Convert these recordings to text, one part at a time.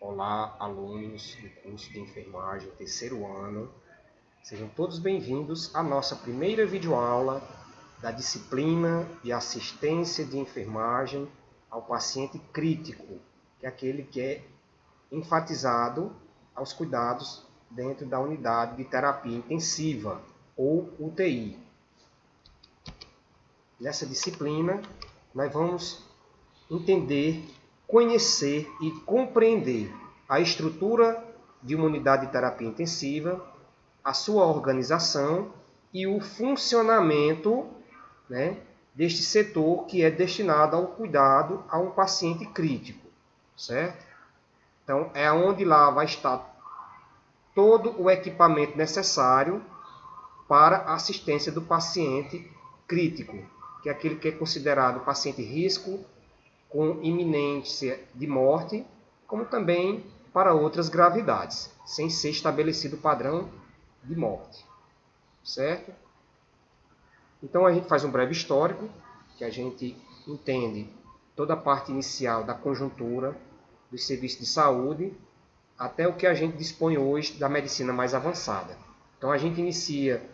Olá, alunos do curso de enfermagem, terceiro ano. Sejam todos bem-vindos à nossa primeira videoaula da disciplina de assistência de enfermagem ao paciente crítico, que é aquele que é enfatizado aos cuidados dentro da unidade de terapia intensiva, ou UTI. Nessa disciplina, nós vamos entender, conhecer e compreender a estrutura de uma unidade de terapia intensiva, a sua organização e o funcionamento, deste setor que é destinado ao cuidado a um paciente crítico, certo? Então, é onde lá vai estar todo o equipamento necessário para a assistência do paciente crítico, que é aquele que é considerado paciente risco, com iminência de morte, como também para outras gravidades, sem ser estabelecido padrão de morte, certo? Então a gente faz um breve histórico, que a gente entende toda a parte inicial da conjuntura dos serviços de saúde, até o que a gente dispõe hoje da medicina mais avançada. Então a gente inicia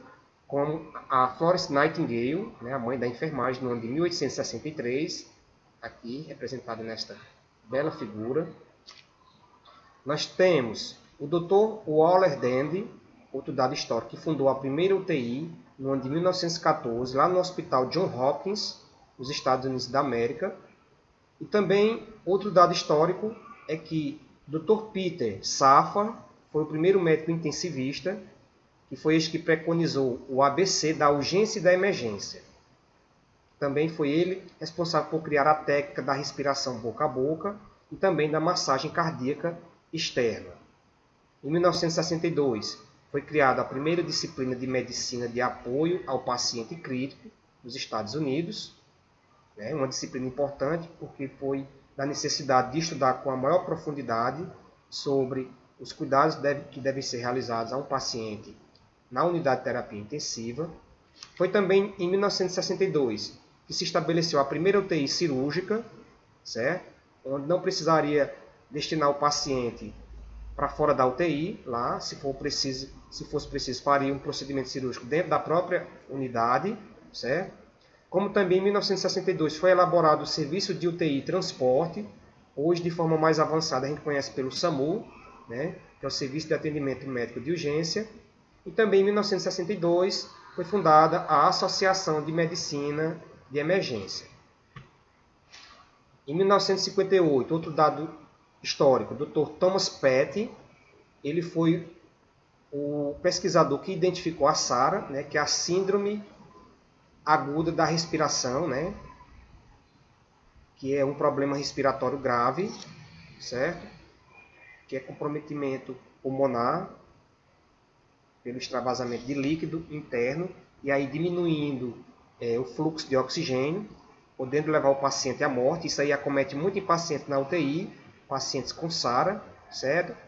com a Florence Nightingale, a mãe da enfermagem, no ano de 1863, aqui representada nesta bela figura. Nós temos o Dr. Waller Dandy, outro dado histórico, que fundou a primeira UTI no ano de 1914, lá no Hospital John Hopkins, nos Estados Unidos da América. E também, outro dado histórico é que Dr. Peter Safar foi o primeiro médico intensivista, que foi este que preconizou o ABC da urgência e da emergência. Também foi ele responsável por criar a técnica da respiração boca a boca e também da massagem cardíaca externa. Em 1962, foi criada a primeira disciplina de medicina de apoio ao paciente crítico nos Estados Unidos. Uma disciplina importante porque foi da necessidade de estudar com a maior profundidade sobre os cuidados que devem ser realizados a um paciente na unidade de terapia intensiva. Foi também em 1962 que se estabeleceu a primeira UTI cirúrgica, certo? Onde não precisaria destinar o paciente para fora da UTI, lá, se fosse preciso, faria um procedimento cirúrgico dentro da própria unidade, certo? Como também em 1962 foi elaborado o serviço de UTI transporte, hoje de forma mais avançada a gente conhece pelo SAMU, que é o Serviço de Atendimento Médico de Urgência. E também em 1962 foi fundada a Associação de Medicina de Emergência. Em 1958, outro dado histórico, o Dr. Thomas Petty, ele foi o pesquisador que identificou a SARA, que é a Síndrome Aguda da Respiração, que é um problema respiratório grave, certo? Que é comprometimento pulmonar pelo extravasamento de líquido interno e aí diminuindo o fluxo de oxigênio, podendo levar o paciente à morte. Isso aí acomete muito em pacientes na UTI, pacientes com SARA, certo?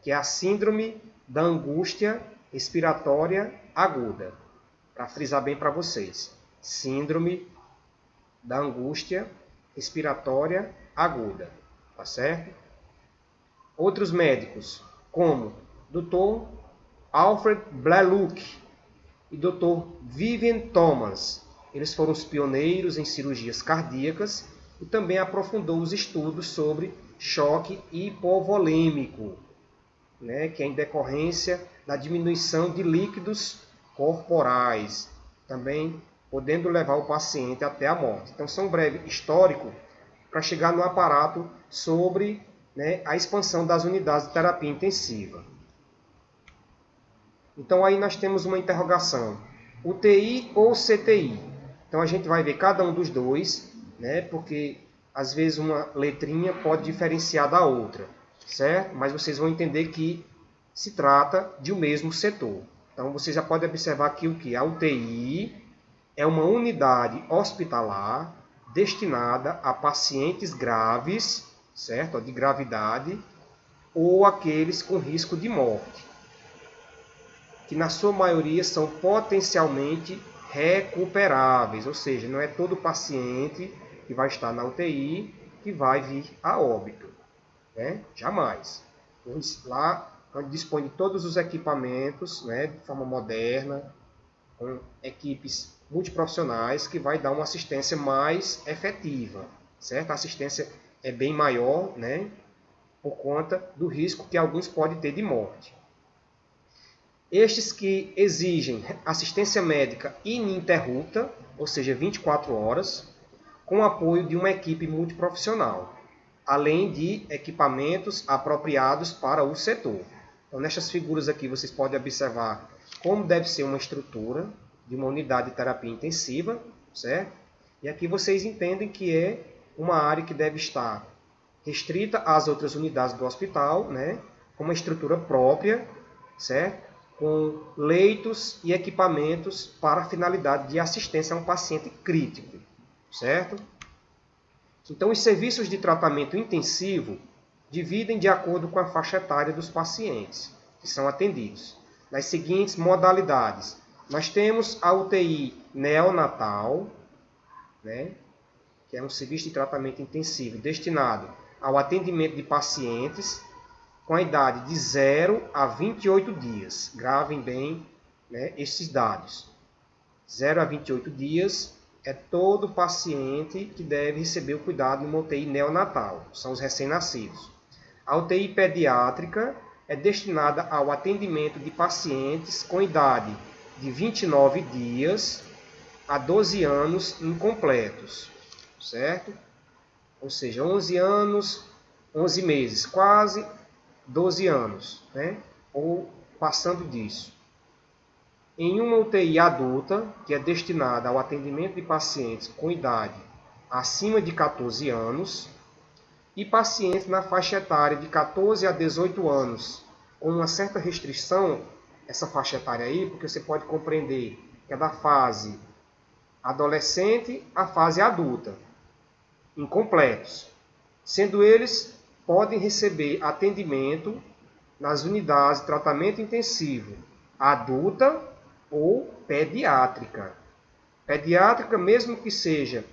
Que é a síndrome da angústia respiratória aguda. Para frisar bem para vocês, síndrome da angústia respiratória aguda, tá certo? Outros médicos, como Dr. Alfred Blalock e Dr. Vivian Thomas. Eles foram os pioneiros em cirurgias cardíacas e também aprofundou os estudos sobre choque hipovolêmico, que é em decorrência da diminuição de líquidos corporais, também podendo levar o paciente até a morte. Então, são um breve histórico para chegar no aparato sobre a expansão das unidades de terapia intensiva. Então, aí nós temos uma interrogação, UTI ou CTI? Então, a gente vai ver cada um dos dois, porque às vezes uma letrinha pode diferenciar da outra, certo? Mas vocês vão entender que se trata de um mesmo setor. Então, você já pode observar aqui o que? A UTI é uma unidade hospitalar destinada a pacientes graves, certo? De gravidade, ou aqueles com risco de morte, que na sua maioria são potencialmente recuperáveis, ou seja, não é todo paciente que vai estar na UTI que vai vir a óbito. né? Jamais. Lá onde dispõe de todos os equipamentos, né, de forma moderna, com equipes multiprofissionais, que vai dar uma assistência mais efetiva, certo? A assistência é bem maior, né, por conta do risco que alguns podem ter de morte. Estes que exigem assistência médica ininterrupta, ou seja, 24 horas, com o apoio de uma equipe multiprofissional, além de equipamentos apropriados para o setor. Então, nestas figuras aqui, vocês podem observar como deve ser uma estrutura de uma unidade de terapia intensiva, certo? E aqui vocês entendem que é uma área que deve estar restrita às outras unidades do hospital, né? Com uma estrutura própria, certo? Com leitos e equipamentos para a finalidade de assistência a um paciente crítico, certo? Então, os serviços de tratamento intensivo dividem de acordo com a faixa etária dos pacientes que são atendidos. Nas seguintes modalidades, nós temos a UTI neonatal, né, que é um serviço de tratamento intensivo destinado ao atendimento de pacientes com a idade de 0 a 28 dias. Gravem bem, né, esses dados. 0 a 28 dias é todo paciente que deve receber o cuidado numa UTI neonatal, são os recém-nascidos. A UTI pediátrica é destinada ao atendimento de pacientes com idade de 29 dias a 12 anos incompletos, certo? Ou seja, 11 anos, 11 meses, quase 12 anos, né? Ou passando disso. Em uma UTI adulta, que é destinada ao atendimento de pacientes com idade acima de 14 anos, e pacientes na faixa etária de 14 a 18 anos, com uma certa restrição, essa faixa etária aí, porque você pode compreender que é da fase adolescente à fase adulta, incompletos, sendo eles podem receber atendimento nas unidades de tratamento intensivo adulta ou pediátrica. Pediátrica, mesmo que seja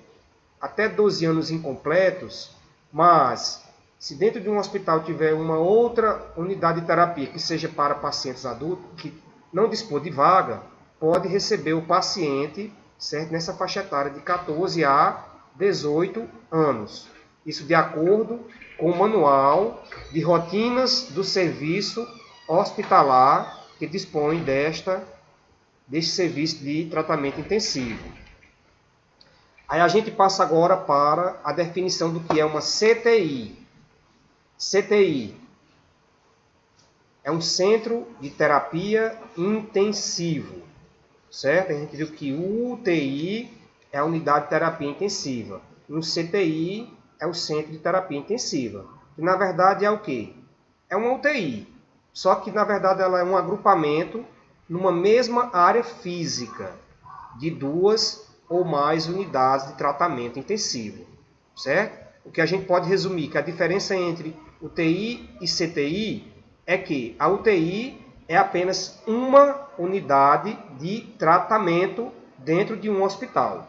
até 12 anos incompletos, mas se dentro de um hospital tiver uma outra unidade de terapia que seja para pacientes adultos, que não dispor de vaga, pode receber o paciente, certo, nessa faixa etária de 14 a 18 anos. Isso de acordo com o manual de rotinas do serviço hospitalar que dispõe deste serviço de tratamento intensivo. Aí a gente passa agora para a definição do que é uma CTI. CTI é um centro de terapia intensivo, certo? A gente viu que o UTI é a unidade de terapia intensiva. E o CTI é o centro de terapia intensiva. Que na verdade é o quê? É uma UTI. Só que na verdade ela é um agrupamento numa mesma área física de 2 ou mais unidades de tratamento intensivo, certo? O que a gente pode resumir que a diferença entre UTI e CTI é que a UTI é apenas uma unidade de tratamento dentro de um hospital.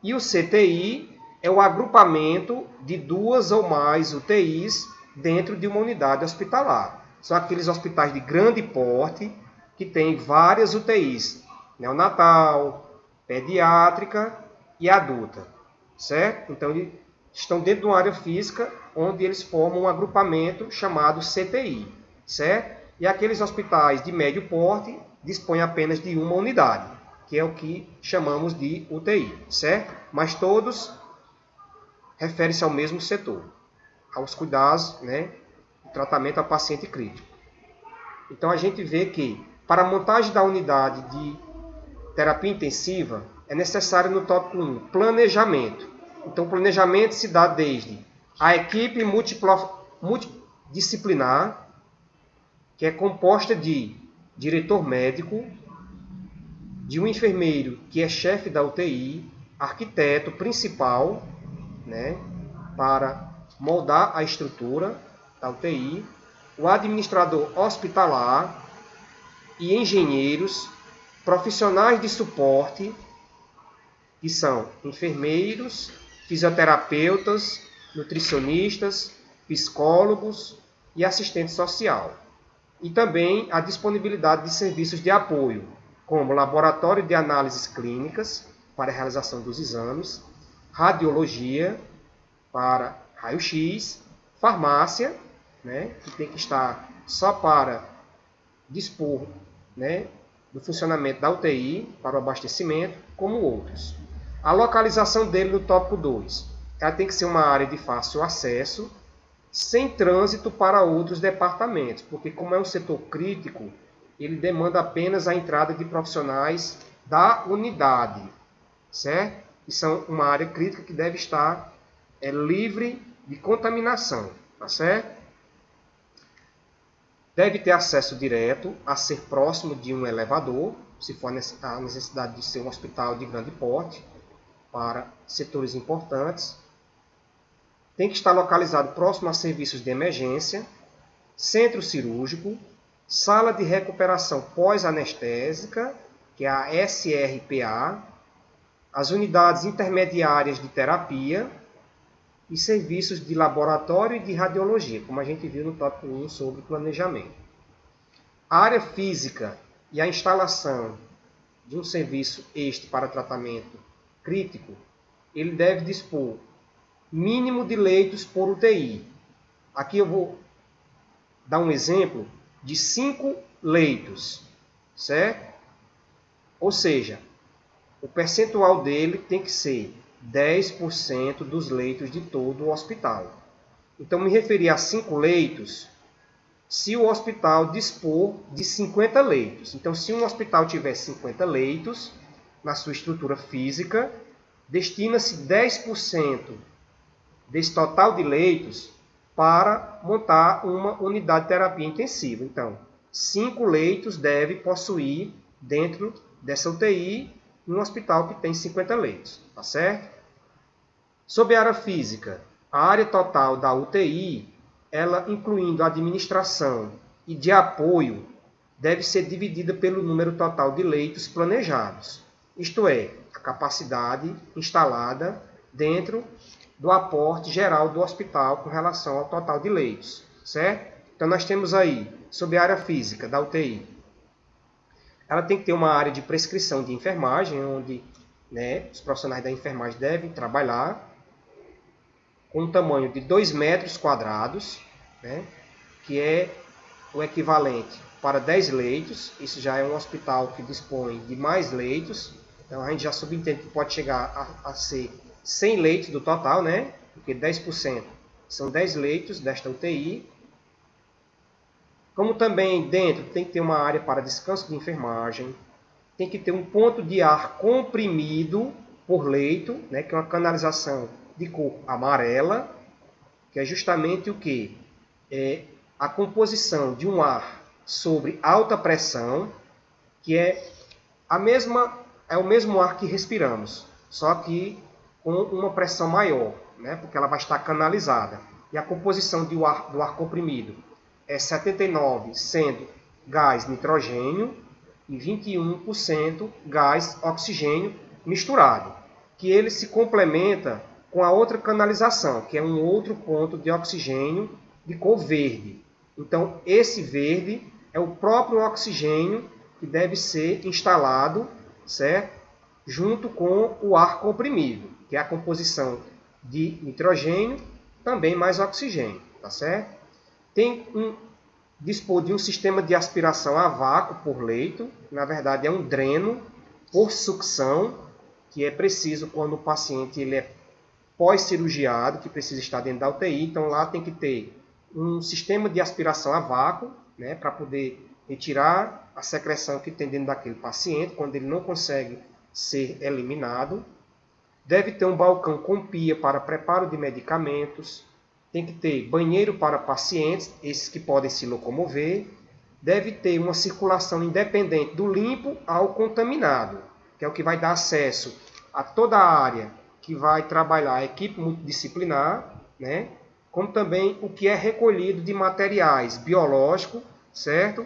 E o CTI é o agrupamento de 2 ou mais UTIs dentro de uma unidade hospitalar. São aqueles hospitais de grande porte que têm várias UTIs, neonatal, pediátrica e adulta, certo? Então, eles estão dentro de uma área física onde eles formam um agrupamento chamado CTI, certo? E aqueles hospitais de médio porte dispõem apenas de uma unidade, que é o que chamamos de UTI, certo? Mas todos referem-se ao mesmo setor, aos cuidados, né, do tratamento a paciente crítico. Então, a gente vê que para a montagem da unidade de terapia intensiva, é necessário no tópico 1, planejamento. Então, o planejamento se dá desde a equipe multidisciplinar, que é composta de diretor médico, de um enfermeiro que é chefe da UTI, arquiteto principal, né, para moldar a estrutura da UTI, o administrador hospitalar e engenheiros, profissionais de suporte, que são enfermeiros, fisioterapeutas, nutricionistas, psicólogos e assistente social. E também a disponibilidade de serviços de apoio, como laboratório de análises clínicas para a realização dos exames, radiologia para raio-x, farmácia, né, que tem que estar só para dispor, né, do funcionamento da UTI para o abastecimento, como outros. A localização dele no tópico 2. Ela tem que ser uma área de fácil acesso, sem trânsito para outros departamentos, porque como é um setor crítico, ele demanda apenas a entrada de profissionais da unidade, certo? E são uma área crítica que deve estar livre de contaminação, tá certo? Deve ter acesso direto a ser próximo de um elevador, se for a necessidade de ser um hospital de grande porte, para setores importantes. Tem que estar localizado próximo a serviços de emergência, centro cirúrgico, sala de recuperação pós-anestésica, que é a SRPA, as unidades intermediárias de terapia e serviços de laboratório e de radiologia, como a gente viu no tópico 1 sobre planejamento. A área física e a instalação de um serviço este para tratamento crítico, ele deve dispor mínimo de leitos por UTI. Aqui eu vou dar um exemplo de 5 leitos, certo? Ou seja, o percentual dele tem que ser 10% dos leitos de todo o hospital. Então, me referi a 5 leitos se o hospital dispor de 50 leitos. Então, se um hospital tiver 50 leitos na sua estrutura física, destina-se 10% desse total de leitos para montar uma unidade de terapia intensiva. Então, 5 leitos deve possuir dentro dessa UTI um hospital que tem 50 leitos, tá certo? Sobre a área física, a área total da UTI, ela incluindo a administração e de apoio, deve ser dividida pelo número total de leitos planejados, isto é, a capacidade instalada dentro do aporte geral do hospital com relação ao total de leitos, certo? Então, nós temos aí, sobre a área física da UTI, ela tem que ter uma área de prescrição de enfermagem, onde, né, os profissionais da enfermagem devem trabalhar com um tamanho de 2 metros quadrados, né, que é o equivalente para 10 leitos. Isso já é um hospital que dispõe de mais leitos. Então, a gente já subentende que pode chegar a ser 100 leitos do total, né? Porque 10% são 10 leitos desta UTI. Como também dentro tem que ter uma área para descanso de enfermagem, tem que ter um ponto de ar comprimido por leito, né? Que é uma canalização de cor amarela, que é justamente o que? É a composição de um ar sobre alta pressão, que é o mesmo ar que respiramos, só que com uma pressão maior, né? Porque ela vai estar canalizada. E a composição do ar comprimido é 79% sendo gás nitrogênio e 21% gás oxigênio misturado, que ele se complementa com a outra canalização, que é um outro ponto de oxigênio de cor verde. Então, esse verde é o próprio oxigênio que deve ser instalado, certo? Junto com o ar comprimido, que é a composição de nitrogênio, também mais oxigênio, tá certo? Dispor de um sistema de aspiração a vácuo por leito, na verdade é um dreno por sucção, que é preciso quando o paciente ele é pós-cirurgiado, que precisa estar dentro da UTI, então lá tem que ter um sistema de aspiração a vácuo, né, para poder retirar a secreção que tem dentro daquele paciente, quando ele não consegue ser eliminado. Deve ter um balcão com pia para preparo de medicamentos. Tem que ter banheiro para pacientes, esses que podem se locomover. Deve ter uma circulação independente do limpo ao contaminado, que é o que vai dar acesso a toda a área que vai trabalhar a equipe multidisciplinar, né? Como também o que é recolhido de materiais biológicos, certo?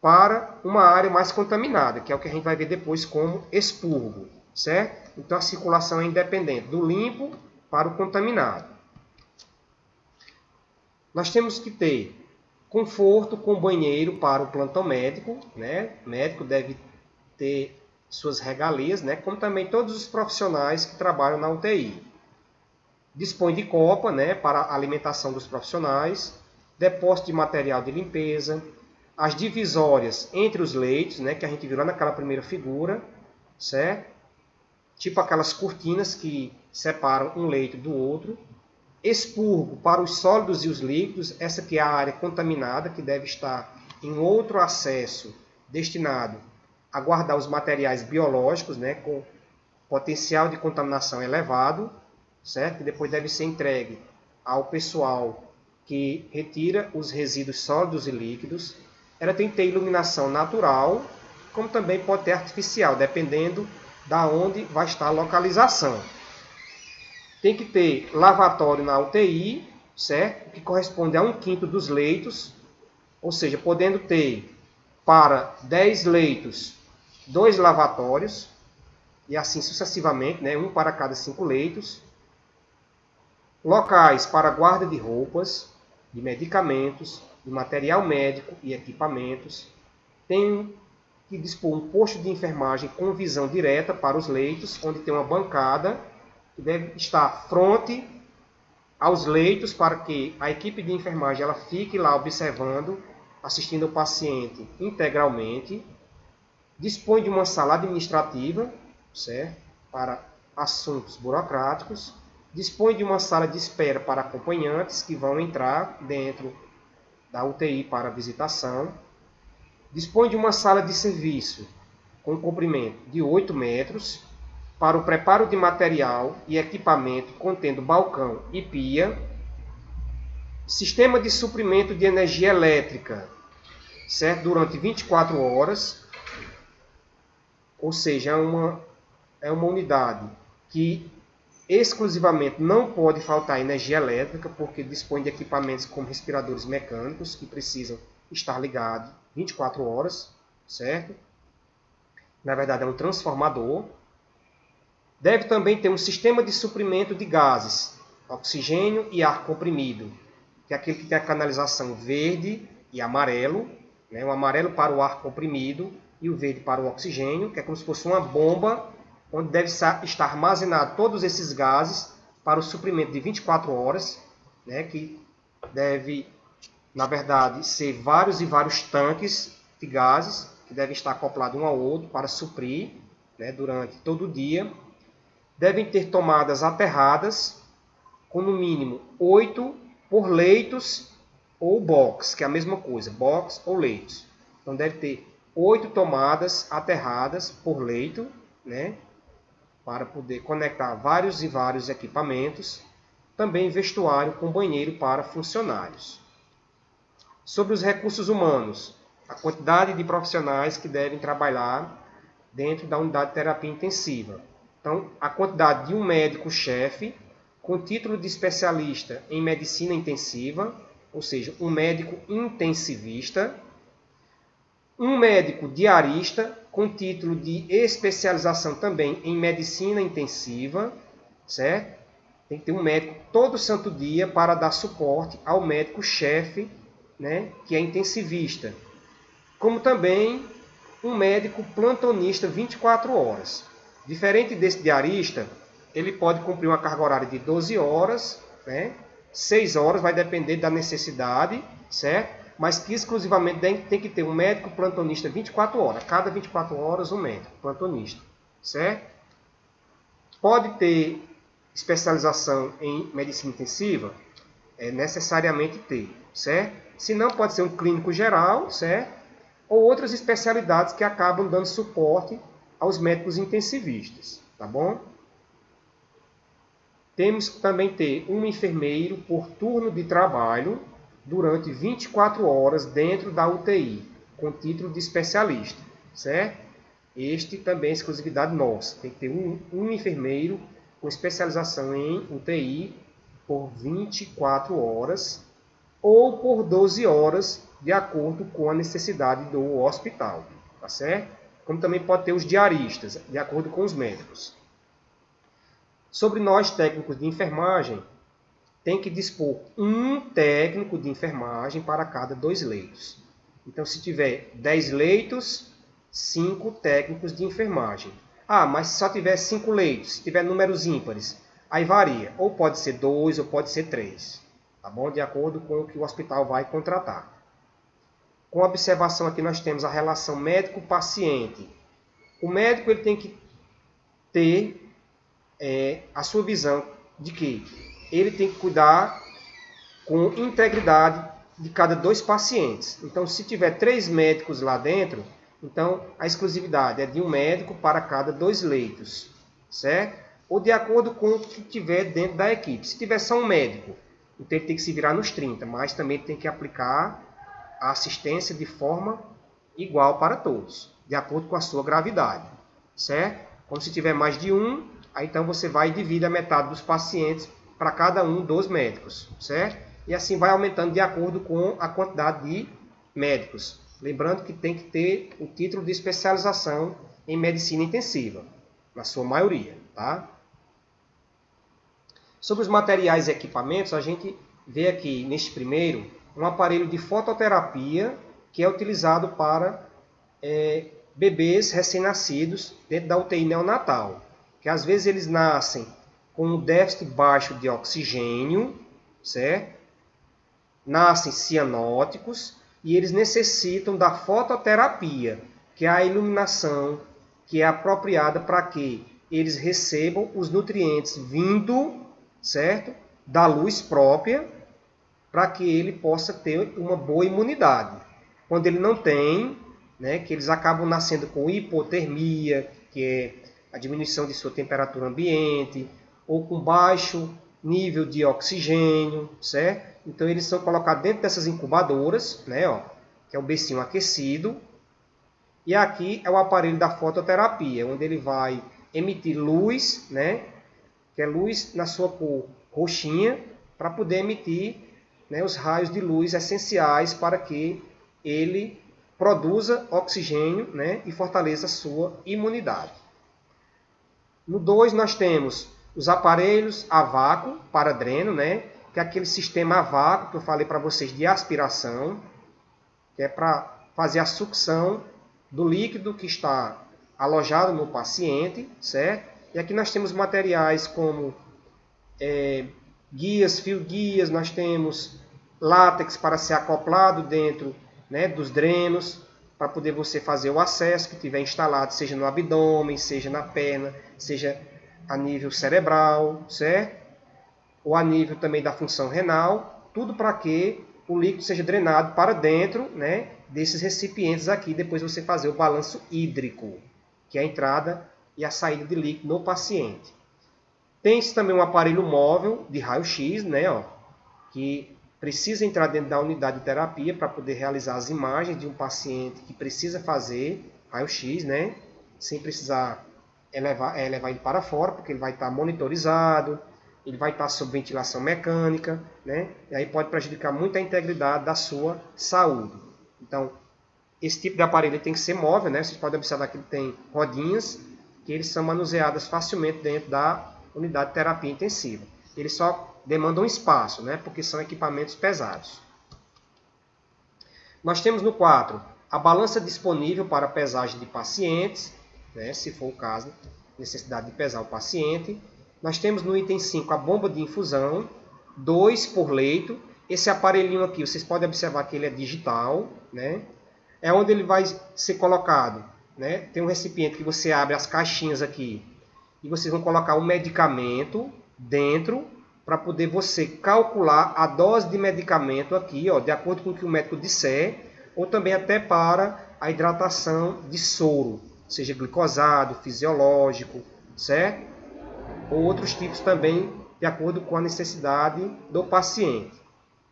Para uma área mais contaminada, que é o que a gente vai ver depois como expurgo, certo? Então a circulação é independente do limpo para o contaminado. Nós temos que ter conforto com banheiro para o plantão médico, né? O médico deve ter suas regalias, né? Como também todos os profissionais que trabalham na UTI. Dispõe de copa, né? Para a alimentação dos profissionais, depósito de material de limpeza, as divisórias entre os leitos, né? Que a gente viu lá naquela primeira figura, certo? Tipo aquelas cortinas que separam um leito do outro. Expurgo para os sólidos e os líquidos, essa que é a área contaminada, que deve estar em outro acesso destinado a guardar os materiais biológicos, né, com potencial de contaminação elevado, certo? Que depois deve ser entregue ao pessoal que retira os resíduos sólidos e líquidos. Ela tem que ter iluminação natural, como também pode ter artificial, dependendo da onde vai estar a localização. Tem que ter lavatório na UTI, certo? Que corresponde a 1/5 dos leitos, ou seja, podendo ter para 10 leitos 2 lavatórios, e assim sucessivamente, né? Um para cada 5 leitos. Locais para guarda de roupas, de medicamentos, de material médico e equipamentos. Tem que dispor um posto de enfermagem com visão direta para os leitos, onde tem uma bancada que deve estar fronte aos leitos para que a equipe de enfermagem ela fique lá observando, assistindo o paciente integralmente. Dispõe de uma sala administrativa, certo? Para assuntos burocráticos. Dispõe de uma sala de espera para acompanhantes que vão entrar dentro da UTI para visitação. Dispõe de uma sala de serviço com comprimento de 8 metros, para o preparo de material e equipamento contendo balcão e pia. Sistema de suprimento de energia elétrica, certo? Durante 24 horas, ou seja, é uma unidade que exclusivamente não pode faltar energia elétrica, porque dispõe de equipamentos como respiradores mecânicos que precisam estar ligados 24 horas, certo? Na verdade, é um transformador. Deve também ter um sistema de suprimento de gases, oxigênio e ar comprimido, que é aquele que tem a canalização verde e amarelo, né? O amarelo para o ar comprimido e o verde para o oxigênio, que é como se fosse uma bomba, onde deve estar armazenado todos esses gases para o suprimento de 24 horas, né? Que deve, na verdade, ser vários e vários tanques de gases, que devem estar acoplados um ao outro para suprir, né? Durante todo o dia. Devem ter tomadas aterradas, com no mínimo 8 por leitos ou box, que é a mesma coisa, box ou leitos. Então deve ter 8 tomadas aterradas por leito, né, para poder conectar vários e vários equipamentos. Também vestuário com banheiro para funcionários. Sobre os recursos humanos, a quantidade de profissionais que devem trabalhar dentro da unidade de terapia intensiva. Então, a quantidade de um médico-chefe com título de especialista em medicina intensiva, ou seja, um médico intensivista, um médico diarista com título de especialização também em medicina intensiva, certo? Tem que ter um médico todo santo dia para dar suporte ao médico-chefe, né, que é intensivista. Como também um médico plantonista 24 horas. Diferente desse diarista, ele pode cumprir uma carga horária de 12 horas, né? 6 horas, vai depender da necessidade, certo? Mas que exclusivamente tem que ter um médico plantonista 24 horas. Cada 24 horas, um médico plantonista, certo? Pode ter especialização em medicina intensiva? É necessariamente ter, certo? Se não, pode ser um clínico geral, certo? Ou outras especialidades que acabam dando suporte aos médicos intensivistas, tá bom? Temos que também ter um enfermeiro por turno de trabalho durante 24 horas dentro da UTI, com título de especialista, certo? Este também é exclusividade nossa. Tem que ter um enfermeiro com especialização em UTI por 24 horas ou por 12 horas, de acordo com a necessidade do hospital, tá certo? Como também pode ter os diaristas, de acordo com os médicos. Sobre nós, técnicos de enfermagem, tem que dispor um técnico de enfermagem para cada 2 leitos. Então, se tiver 10 leitos, 5 técnicos de enfermagem. Ah, mas se só tiver 5 leitos, se tiver números ímpares, aí varia. Ou pode ser 2 ou pode ser 3. Tá bom? De acordo com o que o hospital vai contratar. Com observação aqui nós temos a relação médico-paciente. O médico ele tem que ter a sua visão de que ele tem que cuidar com integridade de cada 2 pacientes. Então, se tiver 3 médicos lá dentro, então a exclusividade é de um médico para cada 2 leitos, certo? Ou de acordo com o que tiver dentro da equipe. Se tiver só um médico, então ele tem que se virar nos 30, mas também tem que aplicar a assistência de forma igual para todos, de acordo com a sua gravidade, certo? Como se tiver mais de um, aí então você vai e divide a metade dos pacientes para cada um dos médicos, certo? E assim vai aumentando de acordo com a quantidade de médicos. Lembrando que tem que ter o título de especialização em medicina intensiva, na sua maioria, tá? Sobre os materiais e equipamentos, a gente vê aqui neste primeiro um aparelho de fototerapia que é utilizado para bebês recém-nascidos dentro da UTI neonatal, que às vezes eles nascem com um déficit baixo de oxigênio, certo? Nascem cianóticos e eles necessitam da fototerapia, que é a iluminação que é apropriada para que eles recebam os nutrientes vindo, certo? Da luz própria, para que ele possa ter uma boa imunidade. Quando ele não tem, né, que eles acabam nascendo com hipotermia, que é a diminuição de sua temperatura ambiente, ou com baixo nível de oxigênio, certo? Então eles são colocados dentro dessas incubadoras, né, ó, que é o bercinho aquecido. E aqui é o aparelho da fototerapia, onde ele vai emitir luz, né, que é luz na sua cor roxinha, para poder emitir, né, os raios de luz essenciais para que ele produza oxigênio, né, e fortaleça a sua imunidade. No 2 nós temos os aparelhos a vácuo para dreno, né, que é aquele sistema a vácuo que eu falei para vocês de aspiração, que é para fazer a sucção do líquido que está alojado no paciente, certo? E aqui nós temos materiais como guias, fio-guias, nós temos látex para ser acoplado dentro, né, dos drenos, para poder você fazer o acesso que tiver instalado, seja no abdômen, seja na perna, seja a nível cerebral, certo? Ou a nível também da função renal, tudo para que o líquido seja drenado para dentro, né, desses recipientes aqui, depois você fazer o balanço hídrico, que é a entrada e a saída de líquido no paciente. Tem-se também um aparelho móvel de raio-x, né, ó, que precisa entrar dentro da unidade de terapia para poder realizar as imagens de um paciente que precisa fazer raio-x, né, sem precisar levar ele para fora, porque ele vai estar monitorizado, ele vai estar sob ventilação mecânica, né, e aí pode prejudicar muito a integridade da sua saúde. Então, esse tipo de aparelho tem que ser móvel, né, vocês podem observar que ele tem rodinhas, que eles são manuseadas facilmente dentro da unidade de terapia intensiva. Eles só demandam espaço, né, porque são equipamentos pesados. Nós temos no 4 a balança disponível para pesagem de pacientes, né, se for o caso, necessidade de pesar o paciente. Nós temos no item 5 a bomba de infusão, 2 por leito. Esse aparelhinho aqui, vocês podem observar que ele é digital, né, é onde ele vai ser colocado, né, tem um recipiente que você abre as caixinhas aqui, e vocês vão colocar um medicamento dentro para poder você calcular a dose de medicamento aqui, ó, de acordo com o que o médico disser, ou também até para a hidratação de soro, seja glicosado, fisiológico, certo? Ou outros tipos também, de acordo com a necessidade do paciente,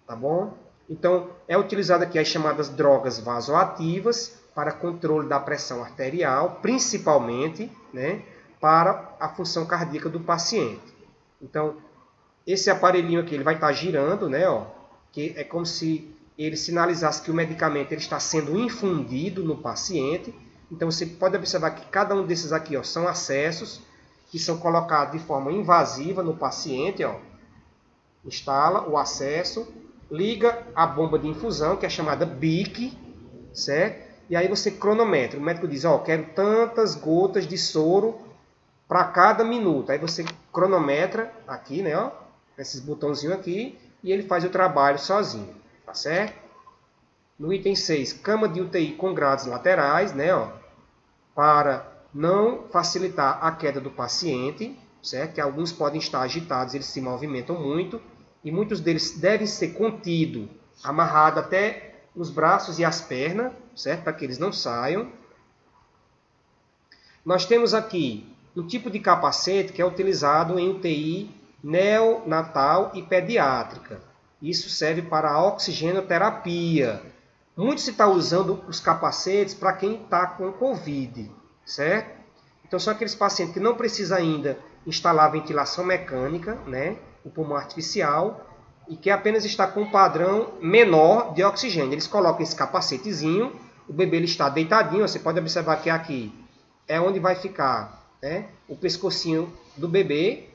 tá bom? Então, é utilizado aqui as chamadas drogas vasoativas para controle da pressão arterial, principalmente, né, para a função cardíaca do paciente. Então, esse aparelhinho aqui ele vai estar girando, né, ó, que é como se ele sinalizasse que o medicamento ele está sendo infundido no paciente. Então, você pode observar que cada um desses aqui, ó, são acessos que são colocados de forma invasiva no paciente, ó, instala o acesso, liga a bomba de infusão, que é chamada BIC, certo? E aí você cronometra. O médico diz, ó, quero tantas gotas de soro para cada minuto. Aí você cronometra aqui, né, ó, esses botãozinhos aqui, e ele faz o trabalho sozinho, tá certo? No item 6, cama de UTI com grades laterais, né, ó, para não facilitar a queda do paciente, certo? Que alguns podem estar agitados, eles se movimentam muito, e muitos deles devem ser contidos, amarrados até os braços e as pernas, certo? Para que eles não saiam. Nós temos aqui um tipo de capacete que é utilizado em UTI neonatal e pediátrica. Isso serve para a oxigenoterapia. Muito se está usando os capacetes para quem está com Covid, certo? Então são aqueles pacientes que não precisam ainda instalar ventilação mecânica, né, o pulmão artificial, e que apenas está com um padrão menor de oxigênio. Eles colocam esse capacetezinho, o bebê ele está deitadinho, você pode observar que aqui é onde vai ficar, né, o pescocinho do bebê,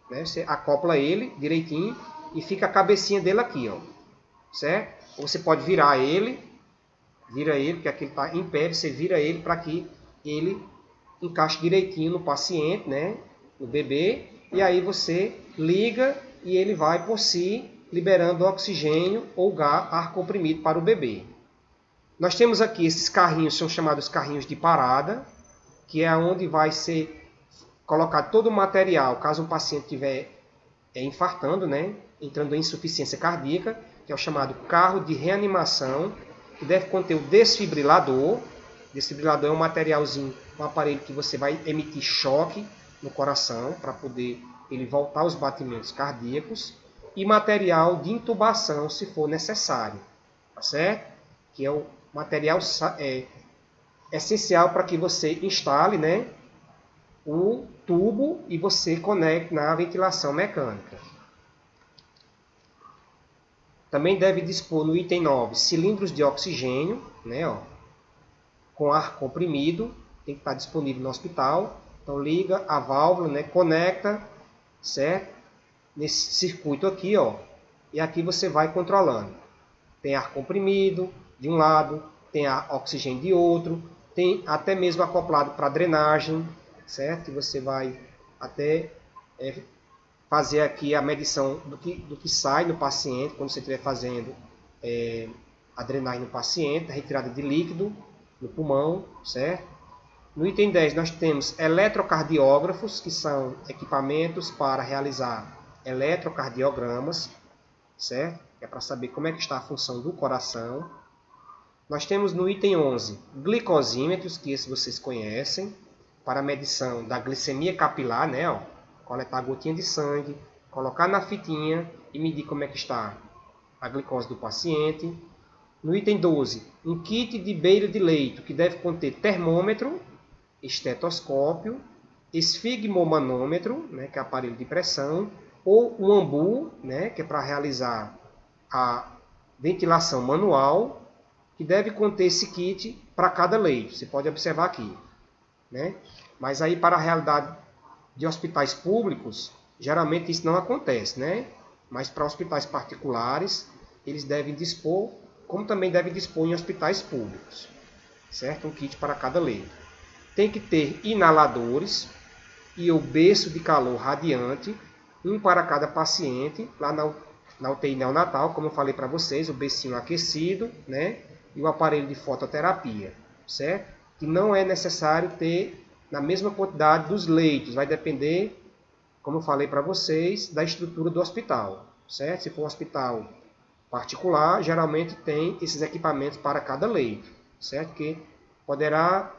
né, você acopla ele direitinho e fica a cabecinha dele aqui, ó, certo? Ou você pode virar ele, porque aqui ele está em pé, você vira ele para que ele encaixe direitinho no paciente, né, no bebê, e aí você liga e ele vai por si liberando oxigênio ou ar comprimido para o bebê. Nós temos aqui esses carrinhos, são chamados carrinhos de parada, que é onde vai ser colocado todo o material, caso um paciente estiver infartando, né, entrando em insuficiência cardíaca, que é o chamado carro de reanimação, que deve conter o desfibrilador. O desfibrilador é um materialzinho, um aparelho que você vai emitir choque no coração para poder ele voltar aos batimentos cardíacos, e material de intubação, se for necessário, tá certo? Que é o material essencial para que você instale, né, o tubo e você conecte na ventilação mecânica. Também deve dispor no item 9 cilindros de oxigênio, né, ó, com ar comprimido, tem que estar disponível no hospital. Então liga a válvula, né, conecta, certo? Nesse circuito aqui, ó, e aqui você vai controlando. Tem ar comprimido de um lado, tem ar oxigênio de outro, tem até mesmo acoplado para drenagem, certo? E você vai até fazer aqui a medição do que sai no paciente, quando você estiver fazendo a drenagem no paciente, a retirada de líquido no pulmão, certo? No item 10 nós temos eletrocardiógrafos, que são equipamentos para realizar eletrocardiogramas, certo? É para saber como é que está a função do coração. Nós temos no item 11 glicosímetros, que esses vocês conhecem, para a medição da glicemia capilar, né? Ó, coletar a gotinha de sangue, colocar na fitinha e medir como é que está a glicose do paciente. No item 12, um kit de beira de leito, que deve conter termômetro, estetoscópio, esfigmomanômetro, né, que é aparelho de pressão, ou um ambu, né, que é para realizar a ventilação manual, que deve conter esse kit para cada leito. Você pode observar aqui, né? Mas aí para a realidade de hospitais públicos, geralmente isso não acontece, né? Mas para hospitais particulares, eles devem dispor, como também devem dispor em hospitais públicos, certo? Um kit para cada leito. Tem que ter inaladores e o berço de calor radiante, um para cada paciente, lá na UTI neonatal, como eu falei para vocês, o bercinho aquecido, né? E o aparelho de fototerapia, certo? Que não é necessário ter na mesma quantidade dos leitos, vai depender, como eu falei para vocês, da estrutura do hospital, certo? Se for um hospital particular, geralmente tem esses equipamentos para cada leito, certo? Que poderá,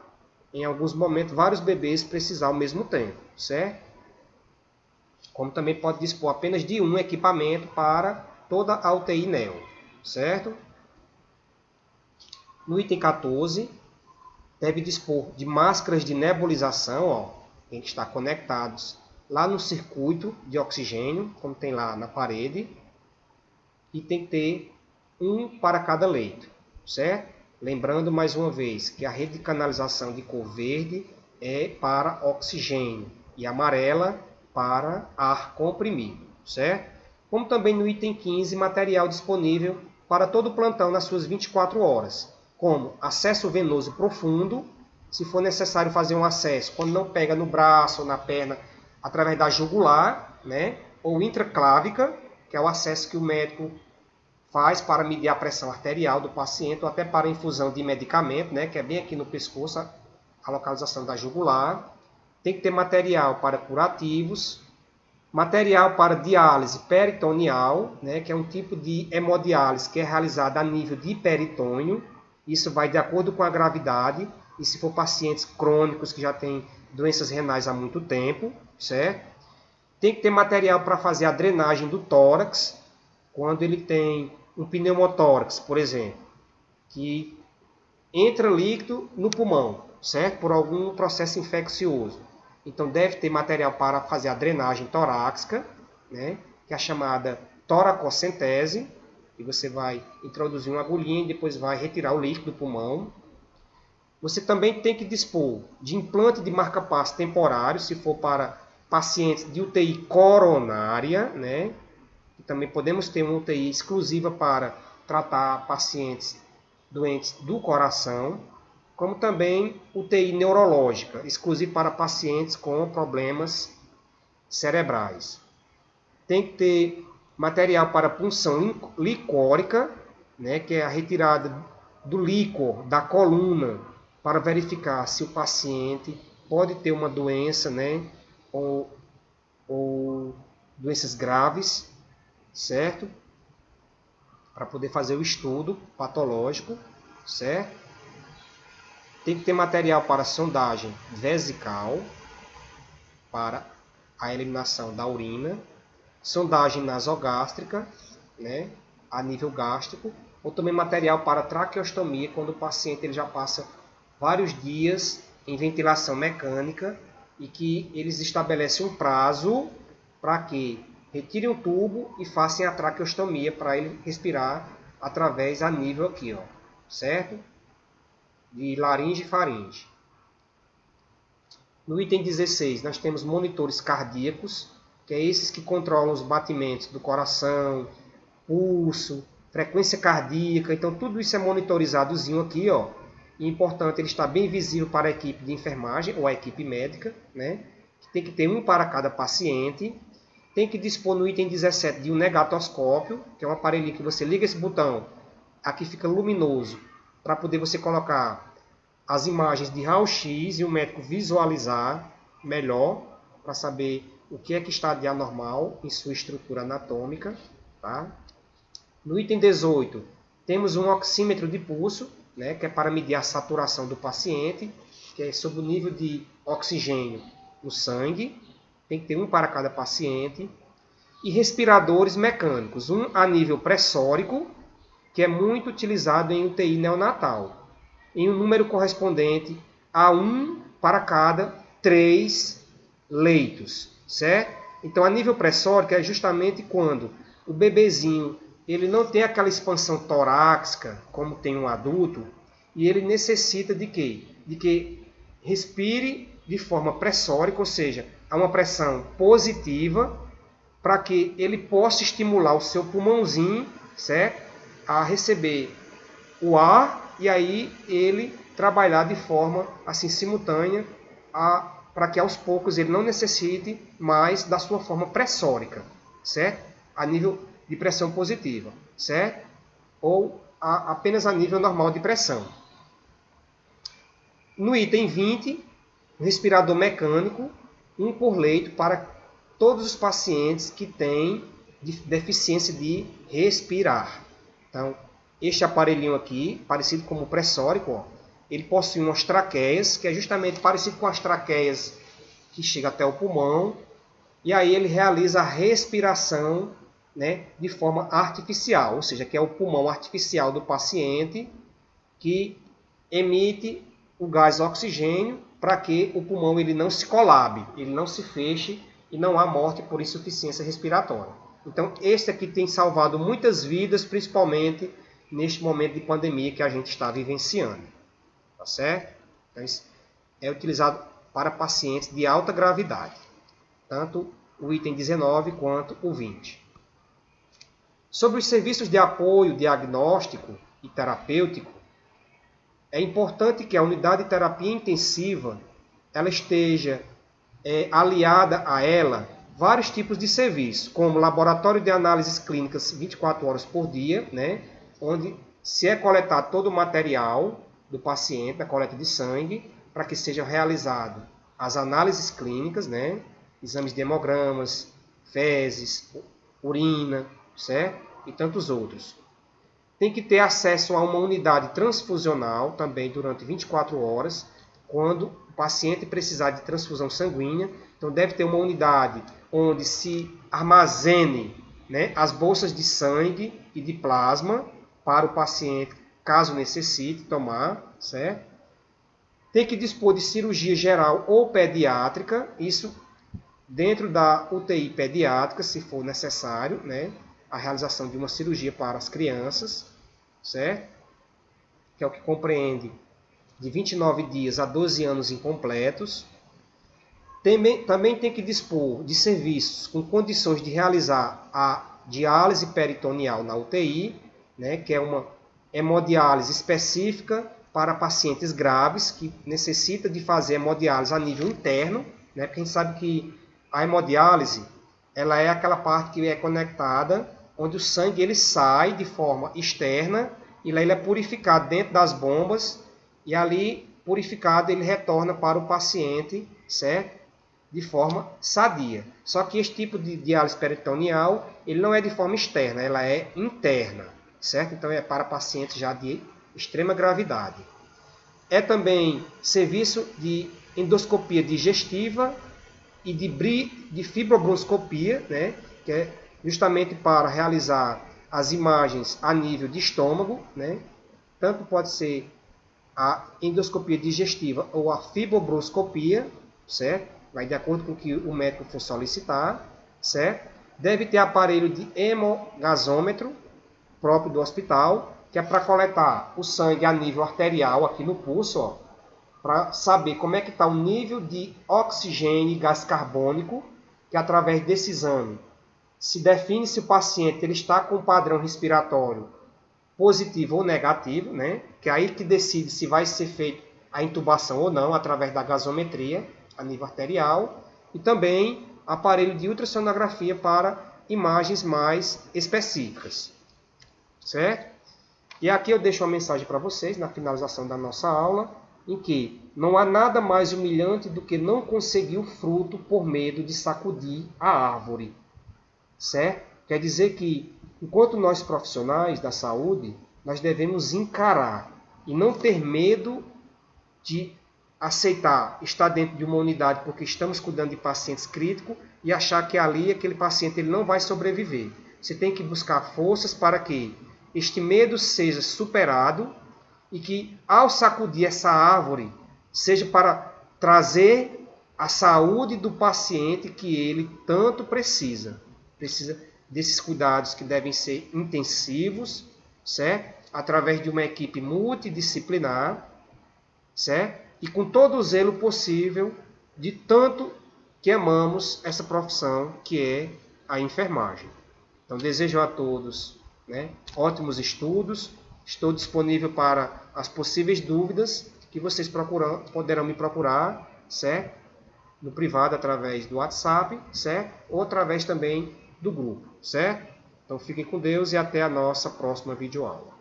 em alguns momentos, vários bebês precisar ao mesmo tempo, certo? Como também pode dispor apenas de um equipamento para toda a UTI neo, certo? No item 14, deve dispor de máscaras de nebulização, ó, tem que estar conectados lá no circuito de oxigênio, como tem lá na parede, e tem que ter um para cada leito, certo? Lembrando mais uma vez que a rede de canalização de cor verde é para oxigênio e amarela para ar comprimido, certo? como também no item 15, material disponível para todo o plantão nas suas 24 horas, como acesso venoso profundo, se for necessário fazer um acesso, quando não pega no braço ou na perna, através da jugular, né? Ou intraclávica, que é o acesso que o médico faz para medir a pressão arterial do paciente, ou até para a infusão de medicamento, né? Que é bem aqui no pescoço, a localização da jugular. Tem que ter material para curativos, material para diálise peritoneal, né? Que é um tipo de hemodiálise que é realizada a nível de peritônio. Isso vai de acordo com a gravidade, e se for pacientes crônicos que já têm doenças renais há muito tempo, certo? Tem que ter material para fazer a drenagem do tórax, quando ele tem um pneumotórax, por exemplo, que entra líquido no pulmão, certo? Por algum processo infeccioso. Então deve ter material para fazer a drenagem torácica, né? Que é a chamada toracocentese, e você vai introduzir uma agulhinha e depois vai retirar o líquido do pulmão. Você também tem que dispor de implante de marca-passo temporário, se for para pacientes de UTI coronária, né? E também podemos ter uma UTI exclusiva para tratar pacientes doentes do coração, como também UTI neurológica, exclusiva para pacientes com problemas cerebrais. Tem que ter material para punção licórica, né? Que é a retirada do líquor da coluna, para verificar se o paciente pode ter uma doença, né, ou doenças graves, certo? Para poder fazer o estudo patológico, certo? Tem que ter material para sondagem vesical, para a eliminação da urina, sondagem nasogástrica, né, a nível gástrico, ou também material para traqueostomia, quando o paciente ele já passa vários dias em ventilação mecânica e que eles estabelecem um prazo para que retirem o tubo e façam a traqueostomia para ele respirar através a nível aqui, ó, certo? De laringe e faringe. No item 16, nós temos monitores cardíacos, que é esses que controlam os batimentos do coração, pulso, frequência cardíaca. Então, tudo isso é monitorizadozinho aqui, ó. E é importante ele estar bem visível para a equipe de enfermagem ou a equipe médica, né? Tem que ter um para cada paciente. Tem que dispor no item 17 de um negatoscópio, que é um aparelho que você liga esse botão, aqui fica luminoso, para poder você colocar as imagens de raio-x e o médico visualizar melhor, para saber o que é que está de anormal em sua estrutura anatômica. Tá? No item 18, temos um oxímetro de pulso, né, que é para medir a saturação do paciente, que é sobre o nível de oxigênio no sangue. Tem que ter um para cada paciente. E respiradores mecânicos, um a nível pressórico, que é muito utilizado em UTI neonatal, em um número correspondente a 1 para cada 3 leitos, certo? Então, a nível pressórico é justamente quando o bebezinho ele não tem aquela expansão torácica como tem um adulto, e ele necessita de quê? De que respire de forma pressórica, ou seja, a uma pressão positiva, para que ele possa estimular o seu pulmãozinho, certo? A receber o ar e aí ele trabalhar de forma assim simultânea, para que aos poucos ele não necessite mais da sua forma pressórica, certo? A nível de pressão positiva, certo? Ou apenas a nível normal de pressão. No item 20, um respirador mecânico, um por leito para todos os pacientes que têm deficiência de respirar. Então, este aparelhinho aqui, parecido com o pressórico, ó, ele possui umas traqueias, que é justamente parecido com as traqueias que chegam até o pulmão, e aí ele realiza a respiração, né, de forma artificial, ou seja, que é o pulmão artificial do paciente que emite o gás oxigênio para que o pulmão ele não se colabe, ele não se feche e não há morte por insuficiência respiratória. Então, esse aqui tem salvado muitas vidas, principalmente neste momento de pandemia que a gente está vivenciando. Tá certo? Então, isso é utilizado para pacientes de alta gravidade, tanto o item 19 quanto o 20. Sobre os serviços de apoio diagnóstico e terapêutico, é importante que a unidade de terapia intensiva ela esteja aliada a ela vários tipos de serviços, como laboratório de análises clínicas 24 horas por dia, né, onde se é coletado todo o material do paciente, da coleta de sangue, para que sejam realizadas as análises clínicas, né, exames de hemogramas, fezes, urina, certo? E tantos outros. Tem que ter acesso a uma unidade transfusional também durante 24 horas, quando o paciente precisar de transfusão sanguínea. Então deve ter uma unidade onde se armazene, né, as bolsas de sangue e de plasma para o paciente, caso necessite tomar, certo? Tem que dispor de cirurgia geral ou pediátrica, isso dentro da UTI pediátrica, se for necessário, né, a realização de uma cirurgia para as crianças, certo? Que é o que compreende de 29 dias a 12 anos incompletos. Também tem que dispor de serviços com condições de realizar a diálise peritoneal na UTI, né, que é uma hemodiálise específica para pacientes graves que necessita de fazer hemodiálise a nível interno, né, porque a gente sabe que a hemodiálise ela é aquela parte que é conectada, onde o sangue ele sai de forma externa e lá ele é purificado dentro das bombas e ali purificado ele retorna para o paciente, certo? De forma sadia. Só que esse tipo de diálise peritoneal ele não é de forma externa, ela é interna, certo? Então é para pacientes já de extrema gravidade. É também serviço de endoscopia digestiva e de fibrobronquoscopia, né, que é justamente para realizar as imagens a nível de estômago, né, tanto pode ser a endoscopia digestiva ou a fibrobronquoscopia, certo? Vai de acordo com o que o médico for solicitar, certo? Deve ter aparelho de hemogasômetro próprio do hospital, que é para coletar o sangue a nível arterial aqui no pulso, ó, para saber como é que está o nível de oxigênio e gás carbônico, que através desse exame se define se o paciente ele está com um padrão respiratório positivo ou negativo, né? Que é aí que decide se vai ser feita a intubação ou não, através da gasometria a nível arterial, e também aparelho de ultrassonografia para imagens mais específicas, certo? E aqui eu deixo uma mensagem para vocês na finalização da nossa aula, em que não há nada mais humilhante do que não conseguir o fruto por medo de sacudir a árvore, certo? Quer dizer que, enquanto nós profissionais da saúde, nós devemos encarar e não ter medo de aceitar estar dentro de uma unidade porque estamos cuidando de pacientes críticos e achar que ali aquele paciente ele não vai sobreviver. Você tem que buscar forças para que este medo seja superado e que, ao sacudir essa árvore, seja para trazer a saúde do paciente que ele tanto precisa. Precisa desses cuidados que devem ser intensivos, certo? Através de uma equipe multidisciplinar, certo? E com todo o zelo possível de tanto que amamos essa profissão que é a enfermagem. Então, desejo a todos, né, ótimos estudos. Estou disponível para as possíveis dúvidas que vocês poderão me procurar, certo? No privado, através do WhatsApp, certo? Ou através também do grupo, certo? Então, fiquem com Deus e até a nossa próxima videoaula.